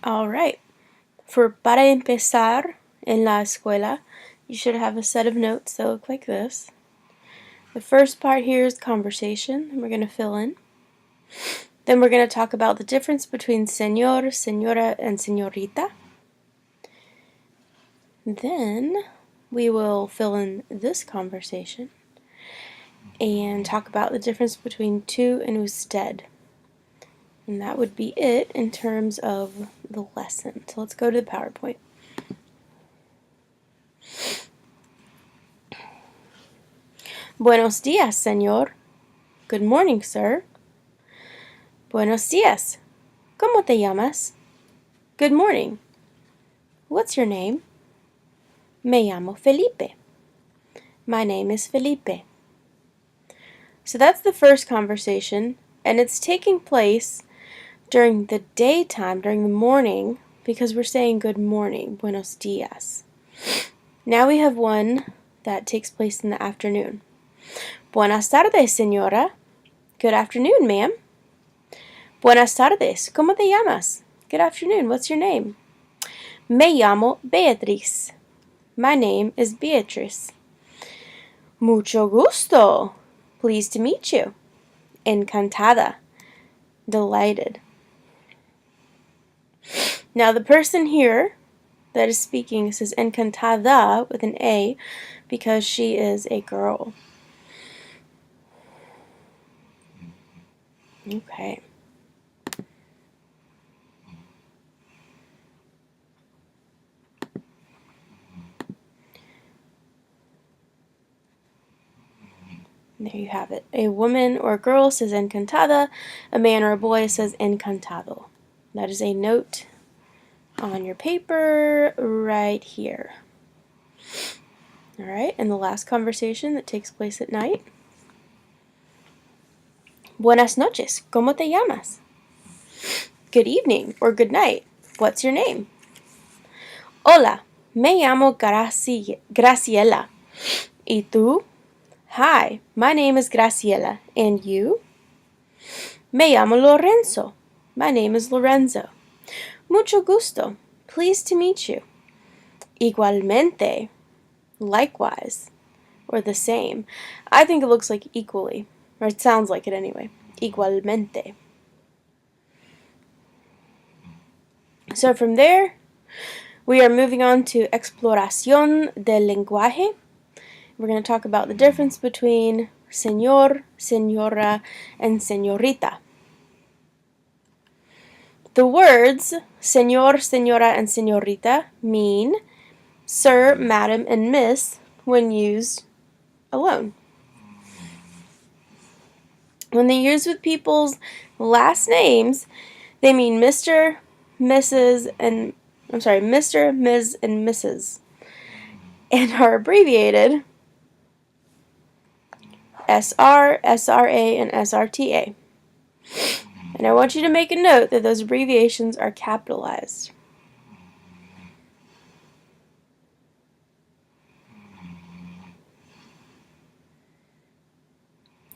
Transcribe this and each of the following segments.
All right. For Para Empezar en la escuela, you should have a set of notes that look like this. The first part here is conversation, and we're going to fill in. Then we're going to talk about the difference between señor, señora, and señorita. Then we will fill in this conversation and talk about the difference between tú and usted. And that would be it in terms of the lesson. So let's go to the PowerPoint. Buenos días, señor. Good morning, sir. Buenos días. ¿Cómo te llamas? Good morning. What's your name? Me llamo Felipe. My name is Felipe. So that's the first conversation, and it's taking place during the daytime, during the morning, because we're saying good morning, buenos días. Now we have one that takes place in the afternoon. Buenas tardes, señora. Good afternoon, ma'am. Buenas tardes. ¿Cómo te llamas? Good afternoon. What's your name? Me llamo Beatriz. My name is Beatrice. Mucho gusto. Pleased to meet you. Encantada. Delighted. Now the person here that is speaking says encantada with an A because she is a girl. Okay. There you have it. A woman or a girl says encantada. A man or a boy says encantado. That is a note on your paper right here. All right, and the last conversation that takes place at night. Buenas noches. ¿Cómo te llamas? Good evening or good night. What's your name? Hola, me llamo Graciela. ¿Y tú? Hi, my name is Graciela. And you? Me llamo Lorenzo. My name is Lorenzo. Mucho gusto. Pleased to meet you. Igualmente. Likewise. Or the same. I think it looks like equally. Or it sounds like it anyway. Igualmente. So from there, we are moving on to exploración del lenguaje. We're going to talk about the difference between señor, señora, and señorita. The words señor, señora, and señorita mean sir, madam, and miss when used alone. When they're used with people's last names, they mean Mr., Mrs., Mr., Ms., and Mrs. and are abbreviated SR, SRA, and SRTA. And I want you to make a note that those abbreviations are capitalized.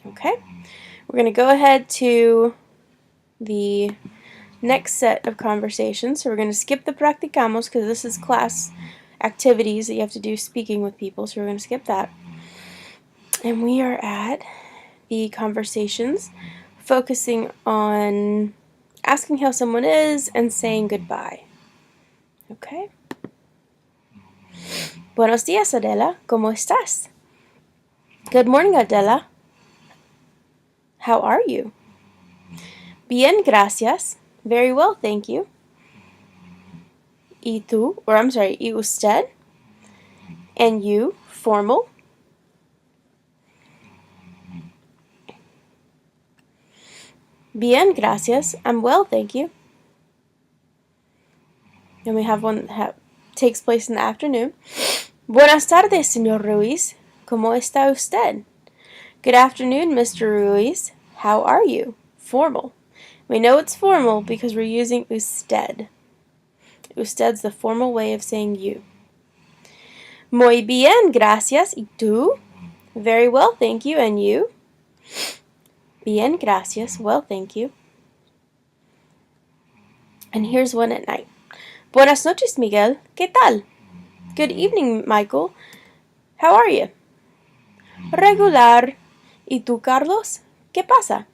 Okay, we're going to go ahead to the next set of conversations. So we're going to skip the practicamos because this is class activities that you have to do speaking with people. So we're going to skip that. And we are at the conversations focusing on asking how someone is and saying goodbye. Okay? Buenos días, Adela. ¿Cómo estás? Good morning, Adela. How are you? Bien, gracias. Very well, thank you. ¿Y tú? ¿Y usted? And you? Formal. Bien, gracias. I'm well, thank you. And we have one that takes place in the afternoon. Buenas tardes, señor Ruiz. ¿Cómo está usted? Good afternoon, Mr. Ruiz. How are you? Formal. We know it's formal because we're using usted. Usted's the formal way of saying you. Muy bien, gracias. ¿Y tú? Very well, thank you. And you? Bien, gracias. Well, thank you. And here's one at night. Buenas noches, Miguel. ¿Qué tal? Good evening, Michael. How are you? Regular. ¿Y tú, Carlos? ¿Qué pasa?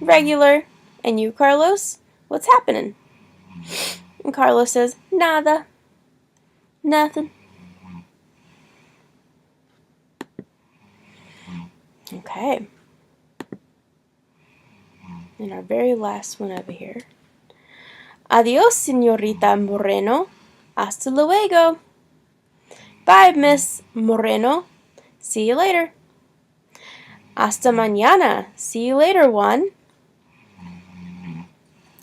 Regular. And you, Carlos? What's happening? And Carlos says, nada. Nothing. Okay. And our very last one over here. Adios, señorita Moreno. Hasta luego. Bye, Miss Moreno. See you later. Hasta mañana. See you later, Juan.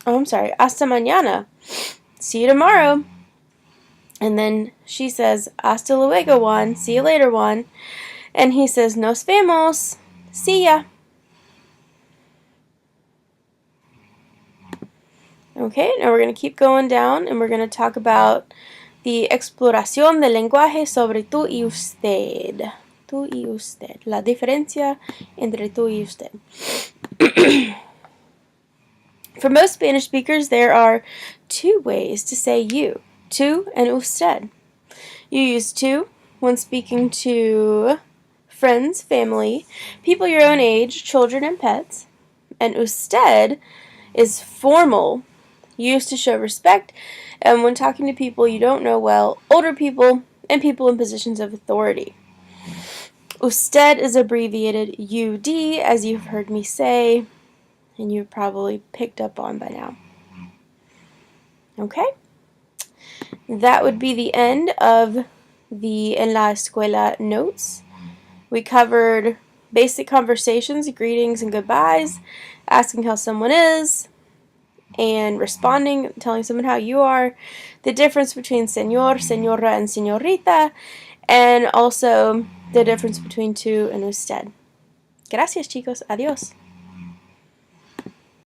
Oh, I'm sorry. Hasta mañana. See you tomorrow. And then she says, hasta luego, Juan. See you later, Juan. And he says, nos vemos. See ya. Okay, now we're going to keep going down and we're going to talk about the exploración del lenguaje sobre tú y usted. Tú y usted. La diferencia entre tú y usted. For most Spanish speakers, there are two ways to say you. Tú and usted. You use tú when speaking to friends, family, people your own age, children, and pets. And usted is formal, used to show respect, and when talking to people you don't know well, older people, and people in positions of authority. Usted is abbreviated UD, as you've heard me say, and you've probably picked up on by now. Okay? That would be the end of the En la Escuela notes. We covered basic conversations, greetings and goodbyes, asking how someone is, and responding, telling someone how you are, the difference between señor, señora, and señorita, and also the difference between tú and usted. Gracias, chicos. Adiós.